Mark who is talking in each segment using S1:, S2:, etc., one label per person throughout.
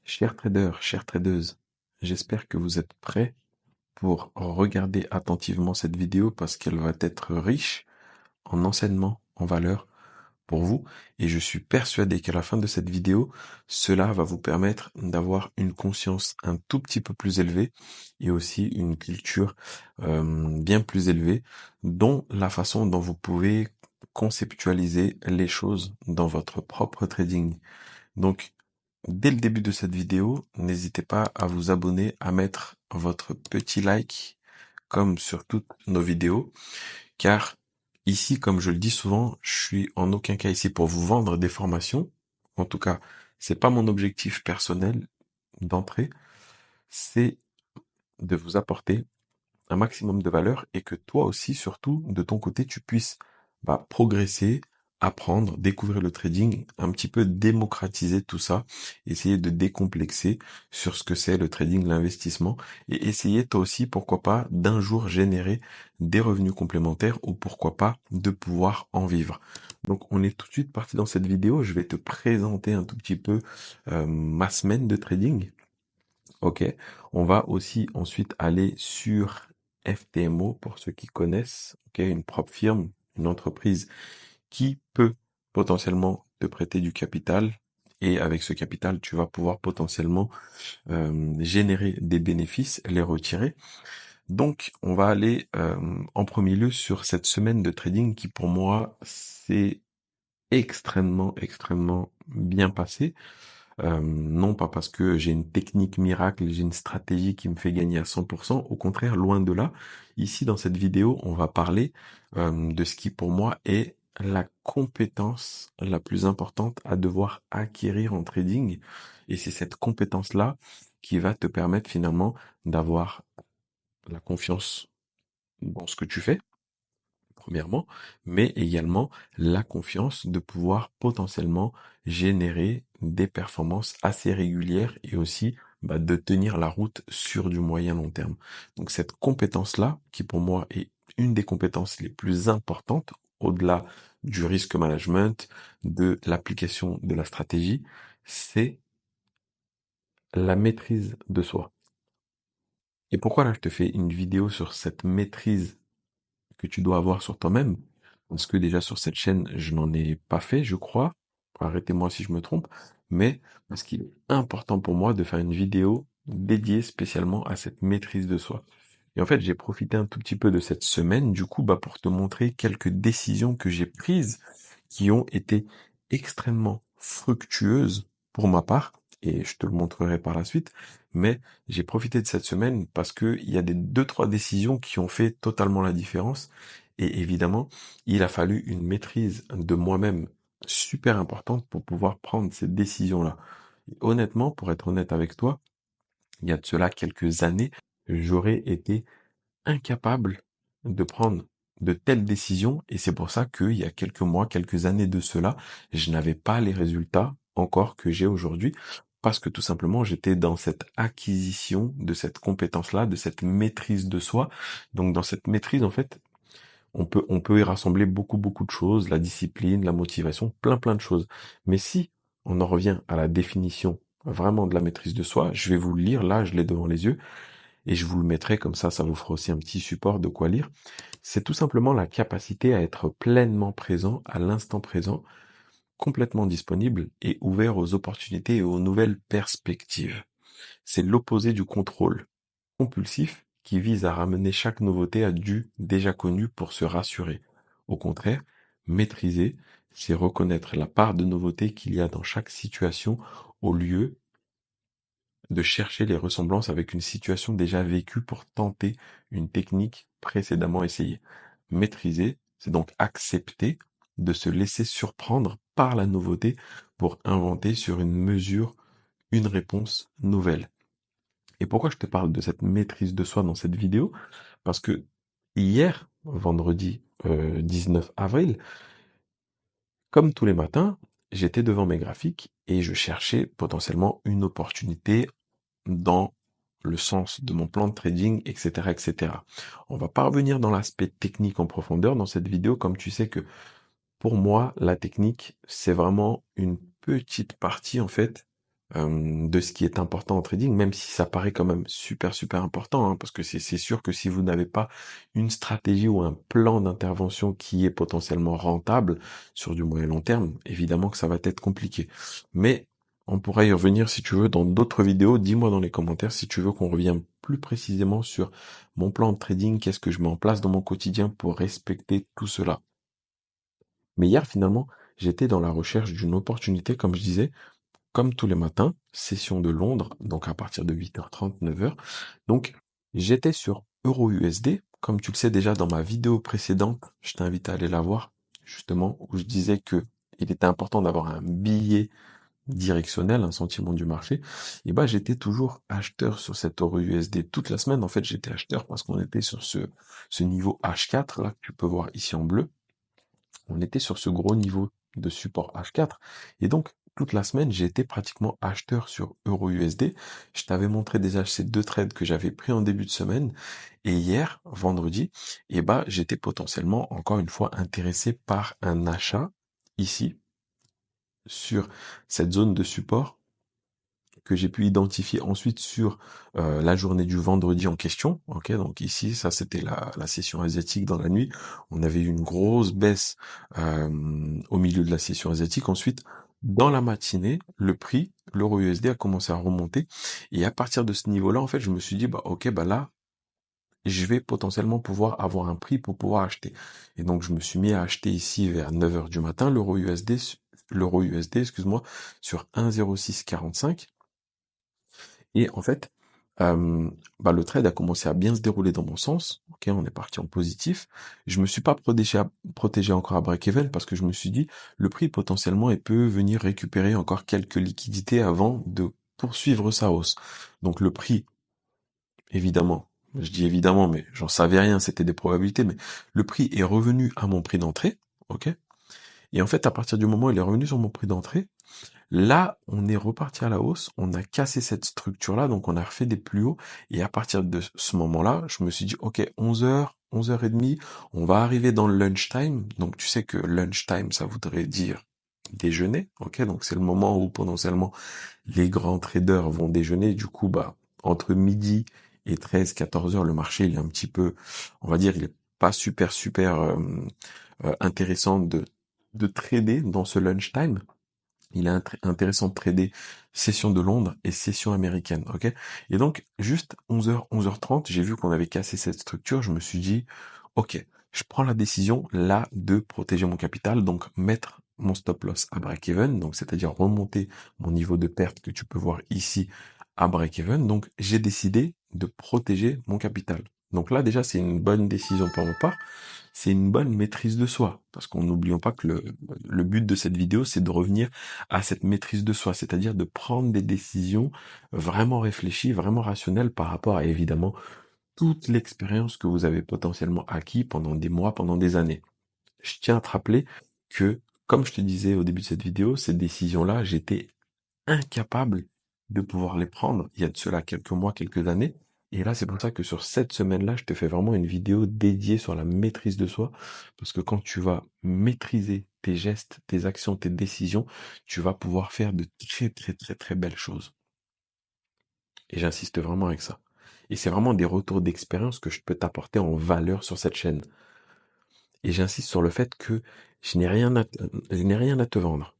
S1: Chers traders, chères tradeuses, j'espère que vous êtes prêts pour regarder attentivement cette vidéo parce qu'elle va être riche en enseignements, en valeurs pour vous. Et je suis persuadé qu'à la fin de cette vidéo, cela va vous permettre d'avoir une conscience un tout petit peu plus élevée et aussi une culture bien plus élevée, dont la façon dont vous pouvez conceptualiser les choses dans votre propre trading. Donc, dès le début de cette vidéo, n'hésitez pas à vous abonner, à mettre votre petit like, comme sur toutes nos vidéos, car ici, comme je le dis souvent, je suis en aucun cas ici pour vous vendre des formations. En tout cas, c'est pas mon objectif personnel d'entrée, c'est de vous apporter un maximum de valeur et que toi aussi, surtout, de ton côté, tu puisses progresser, apprendre, découvrir le trading, un petit peu démocratiser tout ça, essayer de décomplexer sur ce que c'est le trading, l'investissement, et essayer toi aussi, pourquoi pas, d'un jour générer des revenus complémentaires ou pourquoi pas de pouvoir en vivre. Donc on est tout de suite parti dans cette vidéo, je vais te présenter un tout petit peu ma semaine de trading. Ok, on va aussi ensuite aller sur FTMO pour ceux qui connaissent, ok, une propre firme, une entreprise qui peut potentiellement te prêter du capital et avec ce capital, tu vas pouvoir potentiellement générer des bénéfices, les retirer. Donc, on va aller en premier lieu sur cette semaine de trading qui pour moi c'est extrêmement bien passé. Non pas parce que j'ai une technique miracle, j'ai une stratégie qui me fait gagner à 100%, au contraire, loin de là. Ici, dans cette vidéo, on va parler de ce qui pour moi est la compétence la plus importante à devoir acquérir en trading. Et c'est cette compétence-là qui va te permettre finalement d'avoir la confiance dans ce que tu fais, premièrement, mais également la confiance de pouvoir potentiellement générer des performances assez régulières et aussi de tenir la route sur du moyen long terme. Donc cette compétence-là, qui pour moi est une des compétences les plus importantes, au-delà du risque management, de l'application de la stratégie, c'est la maîtrise de soi. Et pourquoi là je te fais une vidéo sur cette maîtrise que tu dois avoir sur toi-même, parce que déjà sur cette chaîne, je n'en ai pas fait, je crois. Arrêtez-moi si je me trompe, mais parce qu'il est important pour moi de faire une vidéo dédiée spécialement à cette maîtrise de soi. Et en fait, j'ai profité un tout petit peu de cette semaine, du coup, pour te montrer quelques décisions que j'ai prises qui ont été extrêmement fructueuses pour ma part, et je te le montrerai par la suite, mais j'ai profité de cette semaine parce que il y a des deux, trois décisions qui ont fait totalement la différence, et évidemment, il a fallu une maîtrise de moi-même super importante pour pouvoir prendre ces décisions-là. Et honnêtement, pour être honnête avec toi, il y a de cela quelques années, j'aurais été incapable de prendre de telles décisions et c'est pour ça qu'il y a quelques mois, quelques années de cela, je n'avais pas les résultats encore que j'ai aujourd'hui parce que tout simplement j'étais dans cette acquisition de cette compétence-là, de cette maîtrise de soi. Donc dans cette maîtrise, en fait, on peut y rassembler beaucoup de choses, la discipline, la motivation, plein de choses. Mais si on en revient à la définition vraiment de la maîtrise de soi, je vais vous le lire, là je l'ai devant les yeux, et je vous le mettrai comme ça vous fera aussi un petit support de quoi lire. C'est tout simplement la capacité à être pleinement présent à l'instant présent, complètement disponible et ouvert aux opportunités et aux nouvelles perspectives. C'est l'opposé du contrôle compulsif qui vise à ramener chaque nouveauté à du déjà connu pour se rassurer. Au contraire, maîtriser, c'est reconnaître la part de nouveauté qu'il y a dans chaque situation au lieu de chercher les ressemblances avec une situation déjà vécue pour tenter une technique précédemment essayée. Maîtriser, c'est donc accepter de se laisser surprendre par la nouveauté pour inventer sur une mesure une réponse nouvelle. Et pourquoi je te parle de cette maîtrise de soi dans cette vidéo? Parce que hier, vendredi 19 avril, comme tous les matins, j'étais devant mes graphiques et je cherchais potentiellement une opportunité dans le sens de mon plan de trading, etc., etc. On va pas revenir dans l'aspect technique en profondeur dans cette vidéo, comme tu sais que pour moi, la technique, c'est vraiment une petite partie, en fait, de ce qui est important en trading, même si ça paraît quand même super super important, hein, parce que c'est sûr que si vous n'avez pas une stratégie ou un plan d'intervention qui est potentiellement rentable sur du moyen long terme, évidemment que ça va être compliqué. Mais on pourra y revenir si tu veux dans d'autres vidéos. Dis-moi dans les commentaires si tu veux qu'on revienne plus précisément sur mon plan de trading, qu'est-ce que je mets en place dans mon quotidien pour respecter tout cela. Mais hier, finalement, j'étais dans la recherche d'une opportunité, comme je disais, comme tous les matins, session de Londres, donc à partir de 8h30, 9h. Donc, j'étais sur EURUSD. Comme tu le sais déjà dans ma vidéo précédente, je t'invite à aller la voir, justement, où je disais que il était important d'avoir un billet directionnel, un sentiment du marché. Et bah, j'étais toujours acheteur sur cet EURUSD toute la semaine. En fait, j'étais acheteur parce qu'on était sur ce niveau H4, là, que tu peux voir ici en bleu. On était sur ce gros niveau de support H4 et donc toute la semaine j'ai été pratiquement acheteur sur EURUSD. Je t'avais montré déjà ces deux trades que j'avais pris en début de semaine et hier, vendredi, et bah j'étais potentiellement encore une fois intéressé par un achat ici sur cette zone de support que j'ai pu identifier ensuite sur la journée du vendredi en question. Ok, donc ici, ça c'était la session asiatique dans la nuit. On avait eu une grosse baisse au milieu de la session asiatique. Ensuite, dans la matinée, le prix, l'euro USD a commencé à remonter. Et à partir de ce niveau-là, en fait, je me suis dit, bah ok, bah là, je vais potentiellement pouvoir avoir un prix pour pouvoir acheter. Et donc, je me suis mis à acheter ici vers 9 heures du matin l'euro USD, excuse-moi, sur 1,0645. Et en fait, bah, le trade a commencé à bien se dérouler dans mon sens. Ok, on est parti en positif. Je me suis pas protégé encore à break-even parce que je me suis dit, le prix potentiellement, il peut venir récupérer encore quelques liquidités avant de poursuivre sa hausse. Donc le prix, évidemment, je dis évidemment, mais j'en savais rien, c'était des probabilités, mais le prix est revenu à mon prix d'entrée. Ok. Et en fait, à partir du moment où il est revenu sur mon prix d'entrée, là, on est reparti à la hausse, on a cassé cette structure-là, donc on a refait des plus hauts, et à partir de ce moment-là, je me suis dit, ok, 11h, 11h30, on va arriver dans le lunchtime, donc tu sais que lunchtime, ça voudrait dire déjeuner, ok, donc c'est le moment où potentiellement les grands traders vont déjeuner, du coup, bah, entre midi et 13, 14 heures, le marché, il est un petit peu, on va dire, il est pas super, super intéressant de trader dans ce lunchtime. Il est intéressant de trader session de Londres et session américaine, ok? Et donc, juste 11h, 11h30, j'ai vu qu'on avait cassé cette structure, je me suis dit, ok, je prends la décision là de protéger mon capital, donc mettre mon stop loss à break-even, donc c'est-à-dire remonter mon niveau de perte que tu peux voir ici à break-even. Donc, j'ai décidé de protéger mon capital. Donc là, déjà, c'est une bonne décision pour ma part. C'est une bonne maîtrise de soi, parce qu'on n'oublions pas que le but de cette vidéo, c'est de revenir à cette maîtrise de soi, c'est-à-dire de prendre des décisions vraiment réfléchies, vraiment rationnelles par rapport à évidemment toute l'expérience que vous avez potentiellement acquis pendant des mois, pendant des années. Je tiens à te rappeler que, comme je te disais au début de cette vidéo, ces décisions-là, j'étais incapable de pouvoir les prendre il y a de cela quelques mois, quelques années. Et là, c'est pour ça que sur cette semaine-là, je te fais vraiment une vidéo dédiée sur la maîtrise de soi. Parce que quand tu vas maîtriser tes gestes, tes actions, tes décisions, tu vas pouvoir faire de très, très, très, très belles choses. Et j'insiste vraiment avec ça. Et c'est vraiment des retours d'expérience que je peux t'apporter en valeur sur cette chaîne. Et j'insiste sur le fait que je n'ai rien à te vendre.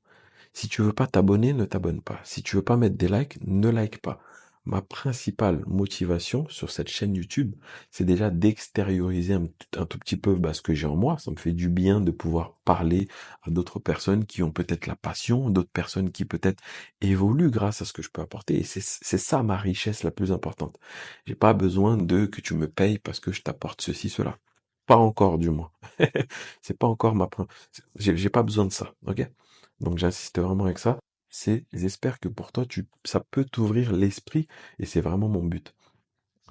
S1: Si tu veux pas t'abonner, ne t'abonne pas. Si tu veux pas mettre des likes, ne like pas. Ma principale motivation sur cette chaîne YouTube, c'est déjà d'extérioriser un tout petit peu ce que j'ai en moi. Ça me fait du bien de pouvoir parler à d'autres personnes qui ont peut-être la passion, d'autres personnes qui peut-être évoluent grâce à ce que je peux apporter. Et c'est ça ma richesse la plus importante. J'ai pas besoin de que tu me payes parce que je t'apporte ceci, cela. Pas encore, du moins. C'est pas encore j'ai pas besoin de ça, ok? Donc j'insiste vraiment avec ça. J'espère que pour toi, ça peut t'ouvrir l'esprit et c'est vraiment mon but.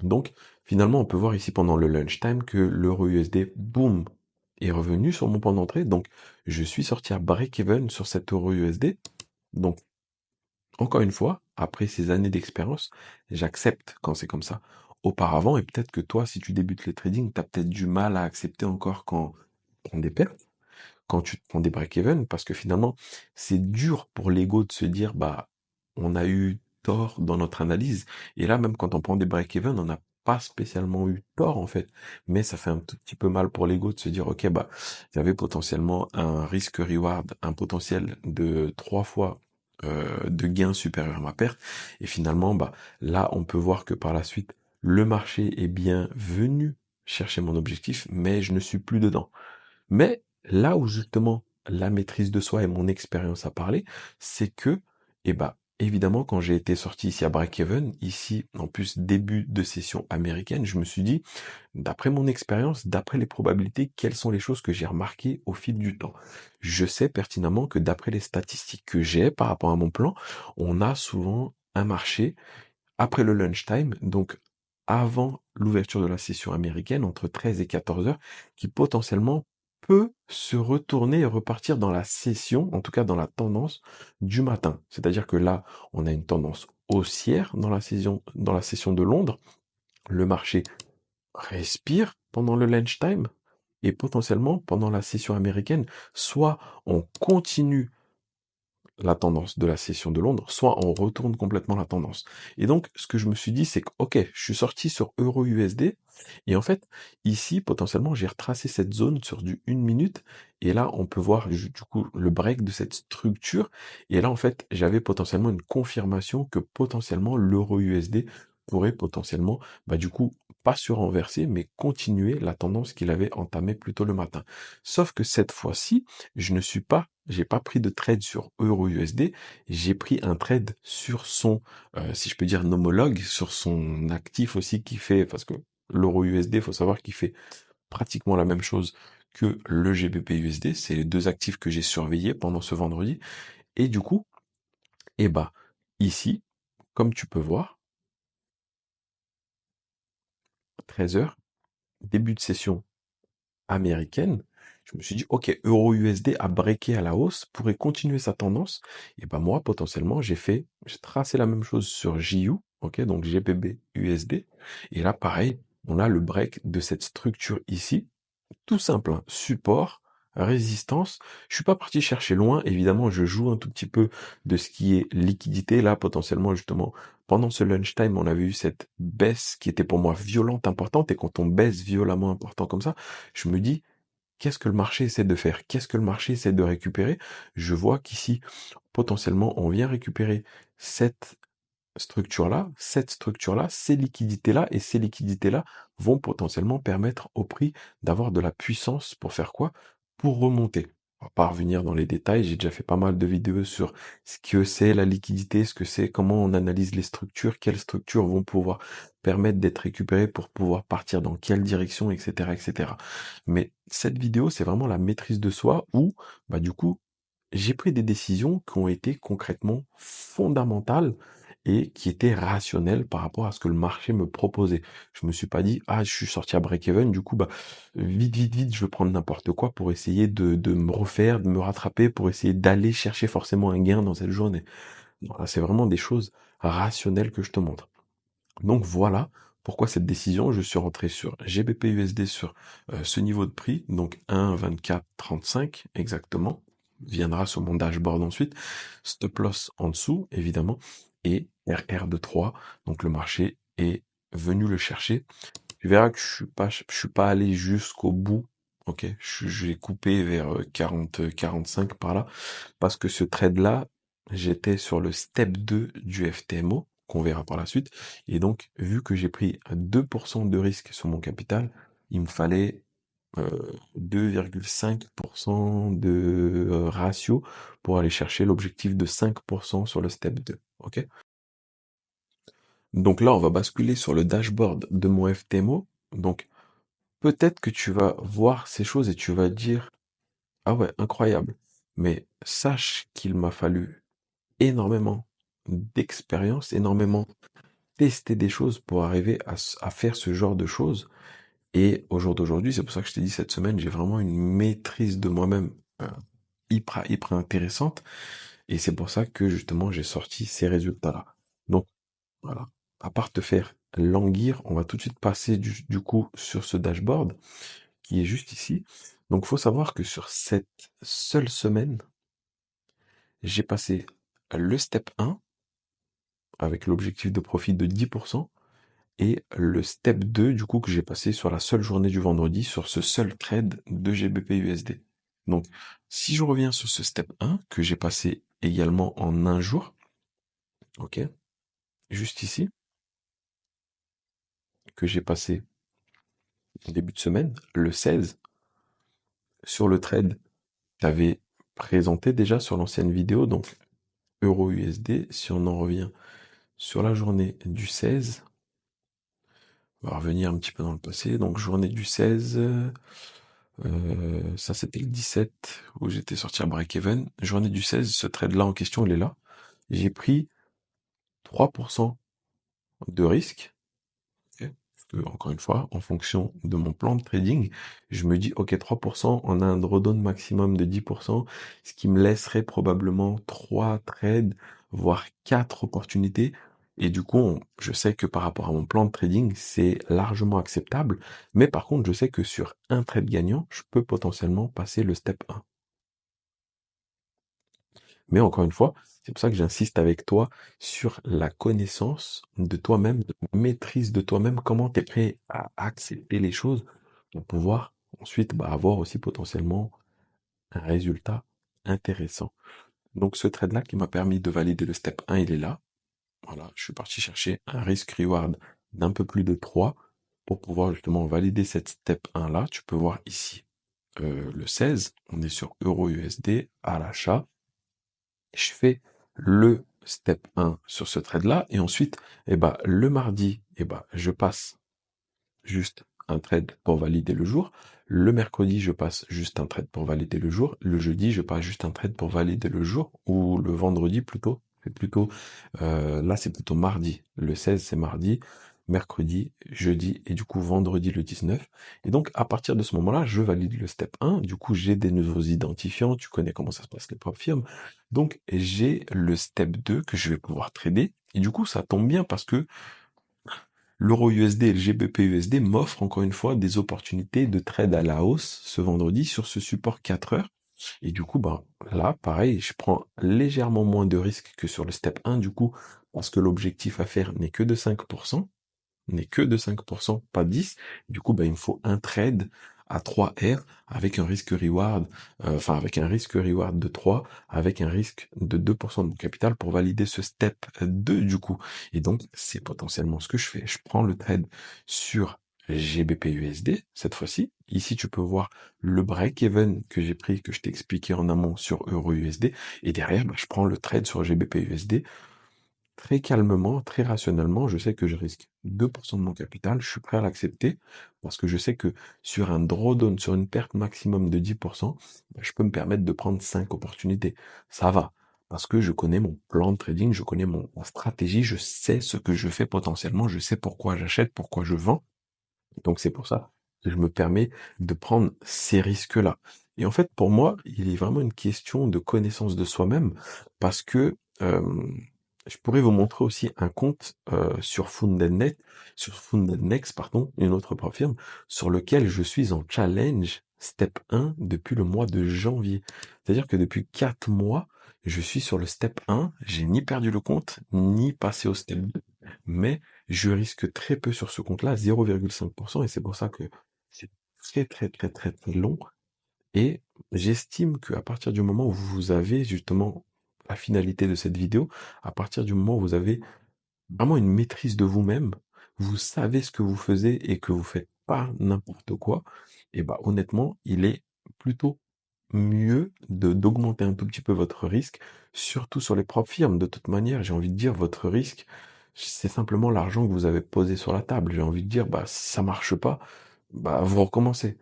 S1: Donc, finalement, on peut voir ici pendant le lunchtime que l'euro USD, boum, est revenu sur mon point d'entrée. Donc, je suis sorti à break-even sur cet euro USD. Donc, encore une fois, après ces années d'expérience, j'accepte quand c'est comme ça. Auparavant, et peut-être que toi, si tu débutes le trading, tu as peut-être du mal à accepter encore quand tu prends des pertes, quand tu te prends des break-even, parce que finalement, c'est dur pour l'ego de se dire, bah, on a eu tort dans notre analyse. Et là, même quand on prend des break-even, on n'a pas spécialement eu tort, en fait. Mais ça fait un tout petit peu mal pour l'ego de se dire, OK, bah, j'avais potentiellement un risque-reward, un potentiel de 3 fois de gain supérieur à ma perte. Et finalement, bah, là, on peut voir que par la suite, le marché est bien venu chercher mon objectif, mais je ne suis plus dedans. Mais là où justement la maîtrise de soi et mon expérience a parlé, c'est que, eh ben, évidemment, quand j'ai été sorti ici à Break-Even, ici, en plus, début de session américaine, je me suis dit, d'après mon expérience, d'après les probabilités, quelles sont les choses que j'ai remarquées au fil du temps. Je sais pertinemment que d'après les statistiques que j'ai par rapport à mon plan, on a souvent un marché après le lunchtime, donc avant l'ouverture de la session américaine, entre 13 et 14 heures, qui potentiellement peut se retourner et repartir dans la session, en tout cas dans la tendance du matin. C'est-à-dire que là, on a une tendance haussière dans la session de Londres. Le marché respire pendant le lunchtime et potentiellement pendant la session américaine, soit on continue la tendance de la session de Londres, soit on retourne complètement la tendance. Et donc, ce que je me suis dit, c'est que, ok, je suis sorti sur Euro-USD, et en fait, ici, potentiellement, j'ai retracé cette zone sur du 1 minute, et là, on peut voir, du coup, le break de cette structure, et là, en fait, j'avais potentiellement une confirmation que potentiellement, l'Euro-USD pourrait potentiellement, bah, du coup, pas se renverser, mais continuer la tendance qu'il avait entamée plus tôt le matin. Sauf que cette fois-ci, j'ai pas pris de trade sur Euro-USD, j'ai pris un trade sur son, si je peux dire, homologue, sur son actif aussi qui fait, parce que l'Euro-USD, faut savoir qu'il fait pratiquement la même chose que le GBP-USD, c'est les deux actifs que j'ai surveillés pendant ce vendredi, et du coup, eh bah, ici, comme tu peux voir, 13 heures, début de session américaine, je me suis dit, ok, Euro-USD a breaké à la hausse, pourrait continuer sa tendance. Et ben moi, potentiellement, j'ai tracé la même chose sur JU, ok, donc GBP-USD. Et là, pareil, on a le break de cette structure ici, tout simple, hein, support, résistance. Je suis pas parti chercher loin, évidemment, je joue un tout petit peu de ce qui est liquidité. Là, potentiellement, justement, pendant ce lunchtime, on avait eu cette baisse qui était pour moi violente, importante, et quand on baisse violemment important comme ça, je me dis, qu'est-ce que le marché essaie de faire? Qu'est-ce que le marché essaie de récupérer? Je vois qu'ici, potentiellement, on vient récupérer cette cette structure-là, ces liquidités-là, et ces liquidités-là vont potentiellement permettre au prix d'avoir de la puissance pour faire quoi? Pour remonter. On va pas revenir dans les détails, j'ai déjà fait pas mal de vidéos sur ce que c'est la liquidité, ce que c'est, comment on analyse les structures, quelles structures vont pouvoir permettre d'être récupérées pour pouvoir partir dans quelle direction, etc., etc. Mais cette vidéo, c'est vraiment la maîtrise de soi où, bah, du coup, j'ai pris des décisions qui ont été concrètement fondamentales et qui étaient rationnelles par rapport à ce que le marché me proposait. Je me suis pas dit, ah, je suis sorti à break-even, du coup, bah, vite, vite, vite, je veux prendre n'importe quoi pour essayer de me refaire, de me rattraper, pour essayer d'aller chercher forcément un gain dans cette journée. Non, là, c'est vraiment des choses rationnelles que je te montre. Donc voilà pourquoi cette décision, je suis rentré sur GBP-USD sur ce niveau de prix, donc 1,2435 exactement, viendra sur mon dashboard ensuite, stop loss en dessous évidemment, et RR de 3, donc le marché est venu le chercher. Tu verras que je suis pas allé jusqu'au bout, ok, j'ai coupé vers 40, 45 par là, parce que ce trade-là, j'étais sur le step 2 du FTMO, qu'on verra par la suite, et donc, vu que j'ai pris 2% de risque sur mon capital, il me fallait 2,5% de ratio pour aller chercher l'objectif de 5% sur le step 2, ok? Donc là, on va basculer sur le dashboard de mon FTMO, donc peut-être que tu vas voir ces choses et tu vas dire, ah ouais, incroyable, mais sache qu'il m'a fallu énormément d'expérience, énormément tester des choses pour arriver à faire ce genre de choses. Et au jour d'aujourd'hui, c'est pour ça que je t'ai dit cette semaine, j'ai vraiment une maîtrise de moi-même hyper, hyper intéressante. Et c'est pour ça que justement, j'ai sorti ces résultats-là. Donc voilà, à part te faire languir, on va tout de suite passer du coup sur ce dashboard qui est juste ici. Donc faut savoir que sur cette seule semaine, j'ai passé le step 1, avec l'objectif de profit de 10%, et le step 2, du coup, que j'ai passé sur la seule journée du vendredi, sur ce seul trade de GBP USD. Donc, si je reviens sur ce step 1, que j'ai passé également en un jour, ok, juste ici, que j'ai passé début de semaine, le 16, sur le trade, j'avais présenté déjà sur l'ancienne vidéo, donc euro USD, si on en revient sur la journée du 16, on va revenir un petit peu dans le passé, donc journée du 16, ça c'était le 17 où j'étais sorti à break-even. Journée du 16, ce trade-là en question, il est là. J'ai pris 3% de risque. Ok. Parce que, encore une fois, en fonction de mon plan de trading, je me dis, ok, 3%, on a un drawdown maximum de 10%, ce qui me laisserait probablement 3 trades, voire 4 opportunités. Et du coup, je sais que par rapport à mon plan de trading, c'est largement acceptable. Mais par contre, je sais que sur un trade gagnant, je peux potentiellement passer le step 1. Mais encore une fois, c'est pour ça que j'insiste avec toi sur la connaissance de toi-même, de la maîtrise de toi-même, comment tu es prêt à accepter les choses pour pouvoir ensuite avoir aussi potentiellement un résultat intéressant. Donc ce trade-là qui m'a permis de valider le step 1, il est là. Voilà, je suis parti chercher un risk-reward d'un peu plus de 3 pour pouvoir justement valider cette step 1-là. Tu peux voir ici le 16, on est sur euro USD à l'achat. Je fais le step 1 sur ce trade-là, et ensuite, le mardi, je passe juste un trade pour valider le jour. Le mercredi, je passe juste un trade pour valider le jour. Le jeudi, je passe juste un trade pour valider le jour. Ou le vendredi plutôt. Là, c'est plutôt mardi. Le 16, c'est mardi. Mercredi, jeudi et du coup vendredi le 19. Et donc à partir de ce moment-là, je valide le step 1. Du coup, j'ai des nouveaux identifiants. Tu connais comment ça se passe les propres firmes. Donc j'ai le step 2 que je vais pouvoir trader. Et du coup, ça tombe bien parce que l'euro USD et le GBP USD m'offrent encore une fois des opportunités de trade à la hausse ce vendredi sur ce support 4 heures. Et du coup, là, pareil, je prends légèrement moins de risques que sur le step 1, du coup, parce que l'objectif à faire n'est que de 5%, pas 10. Du coup, il me faut un trade à 3 R avec un risque reward, avec un risque reward de 3, avec un risque de 2% de mon capital pour valider ce step 2 du coup. Et donc, c'est potentiellement ce que je fais. Je prends le trade sur GBP USD cette fois-ci. Ici, tu peux voir le break-even que j'ai pris, que je t'ai expliqué en amont sur Euro USD. Et derrière, je prends le trade sur GBP USD très calmement, très rationnellement. Je sais que je risque 2% de mon capital, je suis prêt à l'accepter parce que je sais que sur un drawdown, sur une perte maximum de 10%, je peux me permettre de prendre 5 opportunités. Ça va, parce que je connais mon plan de trading, je connais ma stratégie, je sais ce que je fais potentiellement, je sais pourquoi j'achète, pourquoi je vends. Donc c'est pour ça que je me permets de prendre ces risques-là. Et en fait, pour moi, il est vraiment une question de connaissance de soi-même, parce que je pourrais vous montrer aussi un compte sur Fundednext, pardon, une autre propre firme, sur lequel je suis en challenge step 1 depuis le mois de janvier. C'est-à-dire que depuis 4 mois, je suis sur le step 1, j'ai ni perdu le compte, ni passé au step 2, mais je risque très peu sur ce compte-là, 0,5%, et c'est pour ça que c'est très très très très très long. Et j'estime qu'à partir du moment où vous avez justement la finalité de cette vidéo, à partir du moment où vous avez vraiment une maîtrise de vous-même, vous savez ce que vous faisiez et que vous faites pas n'importe quoi, et honnêtement, il est plutôt mieux d'augmenter un tout petit peu votre risque, surtout sur les propres firmes. De toute manière, j'ai envie de dire, votre risque, c'est simplement l'argent que vous avez posé sur la table. J'ai envie de dire, si ça marche pas, vous recommencez.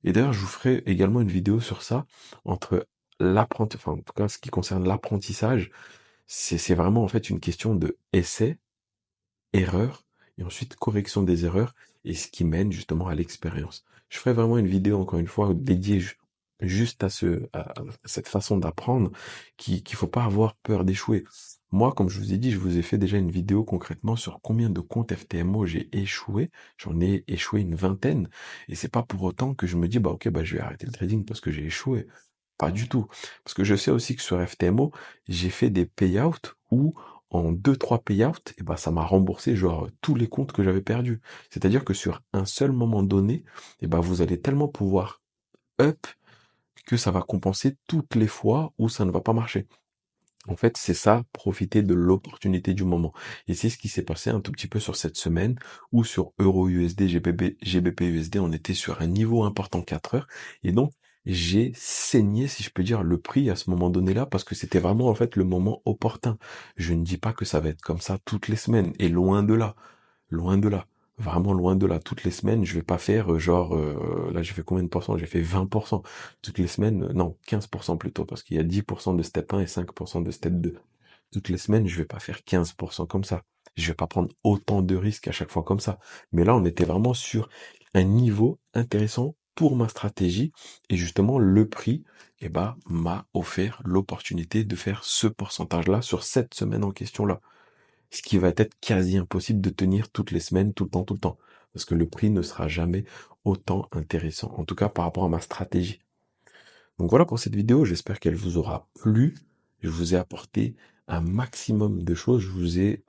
S1: Et d'ailleurs, je vous ferai également une vidéo sur ça, entre en tout cas, ce qui concerne l'apprentissage, c'est vraiment en fait une question de essai, erreur, et ensuite correction des erreurs, et ce qui mène justement à l'expérience. Je ferai vraiment une vidéo, encore une fois, dédiée juste à cette façon d'apprendre, qu'il faut pas avoir peur d'échouer. Moi, comme je vous ai dit, je vous ai fait déjà une vidéo concrètement sur combien de comptes FTMO j'ai échoué. J'en ai échoué une vingtaine, et c'est pas pour autant que je me dis, ok, je vais arrêter le trading parce que j'ai échoué. Pas du tout. Parce que je sais aussi que sur FTMO, j'ai fait des payouts où en deux trois payouts, et ben ça m'a remboursé genre tous les comptes que j'avais perdus. C'est-à-dire que sur un seul moment donné, et ben vous allez tellement pouvoir up que ça va compenser toutes les fois où ça ne va pas marcher. En fait, c'est ça, profiter de l'opportunité du moment. Et c'est ce qui s'est passé un tout petit peu sur cette semaine, où sur Euro USD, GBP USD, on était sur un niveau important 4 heures. Et donc, j'ai saigné, si je peux dire, le prix à ce moment donné-là, parce que c'était vraiment, en fait, le moment opportun. Je ne dis pas que ça va être comme ça toutes les semaines, et loin de là. Loin de là. Vraiment loin de là. Toutes les semaines, je vais pas faire là j'ai fait combien de pourcents? J'ai fait 20%. Toutes les semaines, non, 15% plutôt, parce qu'il y a 10% de step 1 et 5% de step 2. Toutes les semaines, je vais pas faire 15% comme ça. Je vais pas prendre autant de risques à chaque fois comme ça. Mais là, on était vraiment sur un niveau intéressant pour ma stratégie. Et justement, le prix, m'a offert l'opportunité de faire ce pourcentage-là sur cette semaine en question-là, ce qui va être quasi impossible de tenir toutes les semaines, tout le temps, tout le temps. Parce que le prix ne sera jamais autant intéressant, en tout cas par rapport à ma stratégie. Donc voilà pour cette vidéo, j'espère qu'elle vous aura plu. Je vous ai apporté un maximum de choses, je vous ai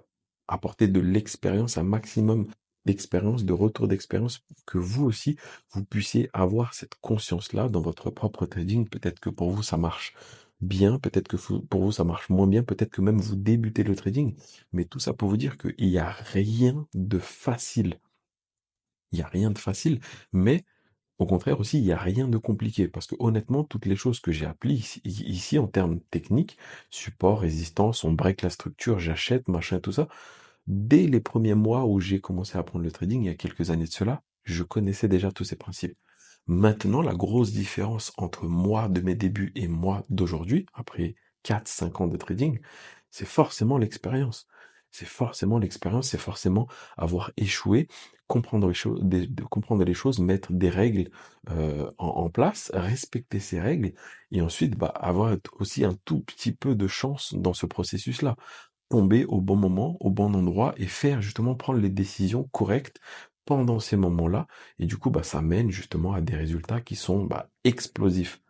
S1: apporté de l'expérience, un maximum d'expérience, de retour d'expérience, pour que vous aussi, vous puissiez avoir cette conscience-là dans votre propre trading. Peut-être que pour vous, ça marche bien, peut-être que pour vous, ça marche moins bien, peut-être que même vous débutez le trading. Mais tout ça pour vous dire qu'il n'y a rien de facile. Il n'y a rien de facile, mais au contraire aussi, il n'y a rien de compliqué, parce que honnêtement, toutes les choses que j'ai appris ici en termes techniques, support, résistance, on break la structure, j'achète, machin, tout ça, dès les premiers mois où j'ai commencé à apprendre le trading, il y a quelques années de cela, je connaissais déjà tous ces principes. Maintenant, la grosse différence entre moi de mes débuts et moi d'aujourd'hui, après 4, 5 ans de trading, c'est forcément l'expérience. C'est forcément l'expérience, c'est forcément avoir échoué, comprendre les choses, de comprendre les choses, mettre des règles en place, respecter ces règles, et ensuite avoir aussi un tout petit peu de chance dans ce processus-là, tomber au bon moment, au bon endroit et faire justement prendre les décisions correctes pendant ces moments-là. Et du coup, ça mène justement à des résultats qui sont explosifs.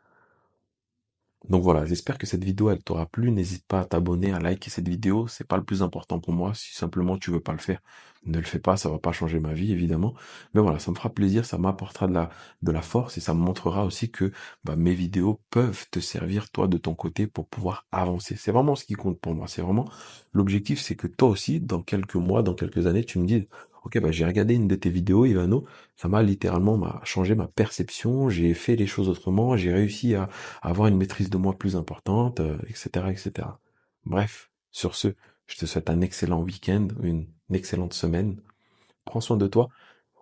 S1: Donc voilà, j'espère que cette vidéo elle t'aura plu. N'hésite pas à t'abonner, à liker cette vidéo. C'est pas le plus important pour moi. Si simplement tu veux pas le faire, ne le fais pas. Ça va pas changer ma vie évidemment. Mais voilà, ça me fera plaisir, ça m'apportera de la force et ça me montrera aussi que mes vidéos peuvent te servir toi de ton côté pour pouvoir avancer. C'est vraiment ce qui compte pour moi. C'est vraiment l'objectif, c'est que toi aussi, dans quelques mois, dans quelques années, tu me dises, ok, j'ai regardé une de tes vidéos, Ivano, ça m'a littéralement changé ma perception. J'ai fait les choses autrement. J'ai réussi à avoir une maîtrise de moi plus importante, etc., etc. Bref, sur ce, je te souhaite un excellent week-end, une excellente semaine. Prends soin de toi,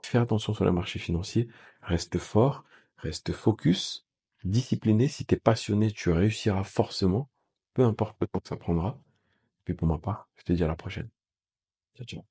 S1: fais attention sur le marché financier, reste fort, reste focus, discipliné. Si t'es passionné, tu réussiras forcément, peu importe le temps que ça prendra. Puis pour ma part, je te dis à la prochaine. Ciao, ciao.